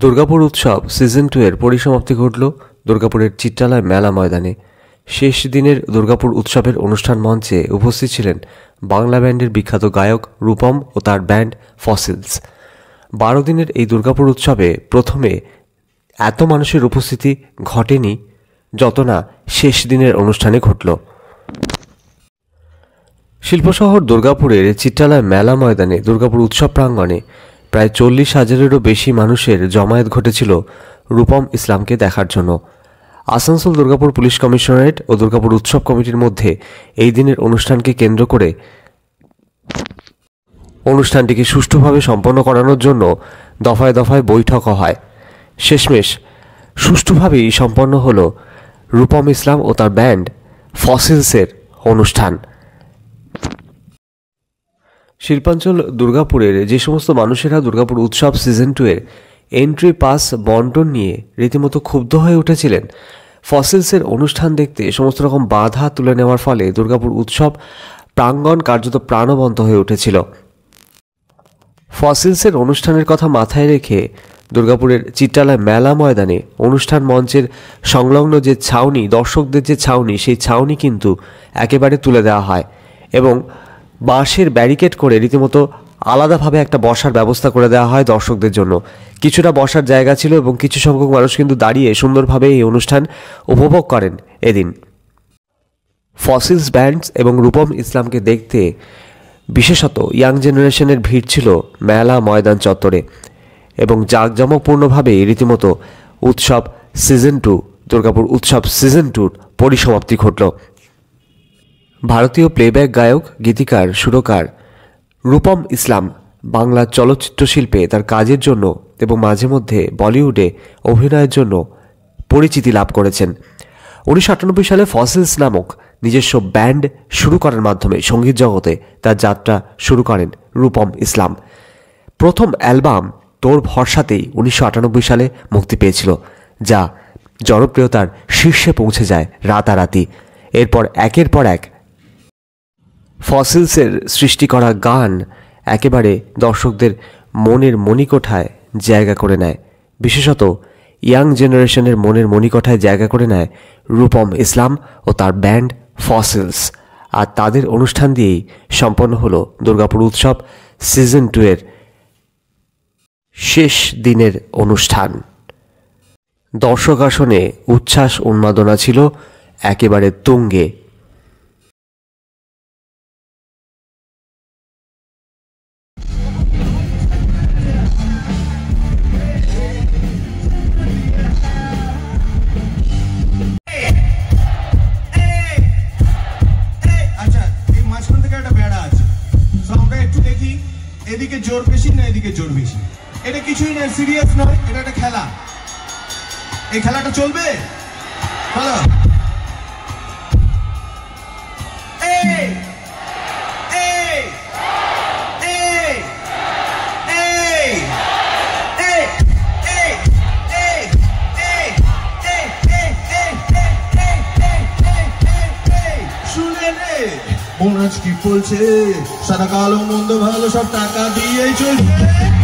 দুর্গাপুর উৎসব সিজন 2 এর পরিসমাপ্তি ঘটল দুর্গাপুরের চিত্রালয় মেলা ময়দানে। শেষ দিনের দুর্গাপুর উৎসবের অনুষ্ঠান মঞ্চে উপস্থিত ছিলেন বাংলা ব্যান্ডের বিখ্যাত গায়ক রূপম ও তার ব্যান্ড ফসিলস। 12 দিনের এই দুর্গাপুর উৎসবে প্রথমে এত মানুষের উপস্থিতি ঘটেনি যত না শেষ দিনের অনুষ্ঠানে ঘটল। শিল্পশহর দুর্গাপুরের চিত্রালয় মেলা ময়দানে দুর্গাপুর উৎসব প্রাঙ্গণে প্রায় 40,000-এরও বেশি মানুষের জমায়েত ঘটেছিল রূপম ইসলামকে দেখার জন্য। আসানসোল দুর্গাপুর পুলিশ কমিশনারেট ও দুর্গাপুর উৎসব কমিটির মধ্যে এই দিনের অনুষ্ঠানকে কেন্দ্র করে অনুষ্ঠানটিকে সুষ্ঠুভাবে সম্পন্ন করানোর জন্য দফায় দফায় বৈঠক হয়। শেষমেশ সুষ্ঠুভাবেই সম্পন্ন হল রূপম ইসলাম ও তার ব্যান্ড ফসিলসের অনুষ্ঠান। শিল্পাঞ্চল দুর্গাপুরের যে সমস্ত মানুষেরা দুর্গাপুর উৎসব সিজন 2 এর এন্ট্রি পাস বন্টন নিয়ে রীতিমতো ক্ষুব্ধ হয়ে উঠেছিলেন, ফসিলসের অনুষ্ঠান দেখতে সমস্ত রকম বাধা তুলে নেওয়ার ফলে দুর্গাপুর উৎসব প্রাঙ্গণ কার্যত প্রাণবন্ত হয়ে উঠেছিল। ফসিলসের অনুষ্ঠানের কথা মাথায় রেখে দুর্গাপুরের চিত্রালয় মেলা ময়দানে অনুষ্ঠান মঞ্চের সংলগ্ন যে ছাউনি, দর্শকদের যে ছাউনি, সেই ছাউনি কিন্তু একেবারে তুলে দেওয়া হয় এবং বাঁশের ব্যারিকেড করে রীতিমতো আলাদাভাবে একটা বসার ব্যবস্থা করে দেওয়া হয় দর্শকদের জন্য। কিছুটা বসার জায়গা ছিল এবং কিছু সংখ্যক মানুষ কিন্তু দাঁড়িয়ে সুন্দরভাবে এই অনুষ্ঠান উপভোগ করেন। এদিন ফসিলস ব্যান্ডস এবং রূপম ইসলামকে দেখতে বিশেষত ইয়াং জেনারেশনের ভিড় ছিল মেলা ময়দান চত্বরে এবং জাঁকজমকপূর্ণভাবে রীতিমতো উৎসব সিজন 2 দুর্গাপুর উৎসব সিজন 2 পরিসমাপ্তি ঘটল। ভারতীয় প্লেব্যাক গায়ক, গীতিকার, সুরকার রূপম ইসলাম বাংলা চলচ্চিত্র শিল্পে তার কাজের জন্য এবং মাঝে মধ্যে বলিউডে অভিনয়ের জন্য পরিচিতি লাভ করেছেন। 1998 সালে ফসিলস নামক নিজস্ব ব্যান্ড শুরু করার মাধ্যমে সঙ্গীত জগতে তার যাত্রা শুরু করেন রূপম ইসলাম। প্রথম অ্যালবাম তোর ভরসাতেই 1998 সালে মুক্তি পেয়েছিল, যা জনপ্রিয়তার শীর্ষে পৌঁছে যায় রাতারাতি। এরপর একের পর এক ফসিলসের সৃষ্টি করা গান একেবারে দর্শকদের মনের মণিকোঠায় জায়গা করে নেয়। বিশেষত ইয়াং জেনারেশনের মনের মণিকোঠায় জায়গা করে নেয় রূপম ইসলাম ও তার ব্যান্ড ফসিলস। আর তাদের অনুষ্ঠান দিয়েই সম্পন্ন হলো দুর্গাপুর উৎসব সিজন 2 এর শেষ দিনের অনুষ্ঠান। দর্শক আসনে উচ্ছ্বাস উন্মাদনা ছিল একেবারে তুঙ্গে। এদিকে জোর বেশি না এদিকে জোর বেশি, এটা কিছুই না, সিরিয়াস নয়, এটা একটা খেলা। এই খেলাটা চলবে, চলো। মনাজ কি বলছে, সারা কালো মন্দ ভালো সব টাকা দিয়েই চলছে।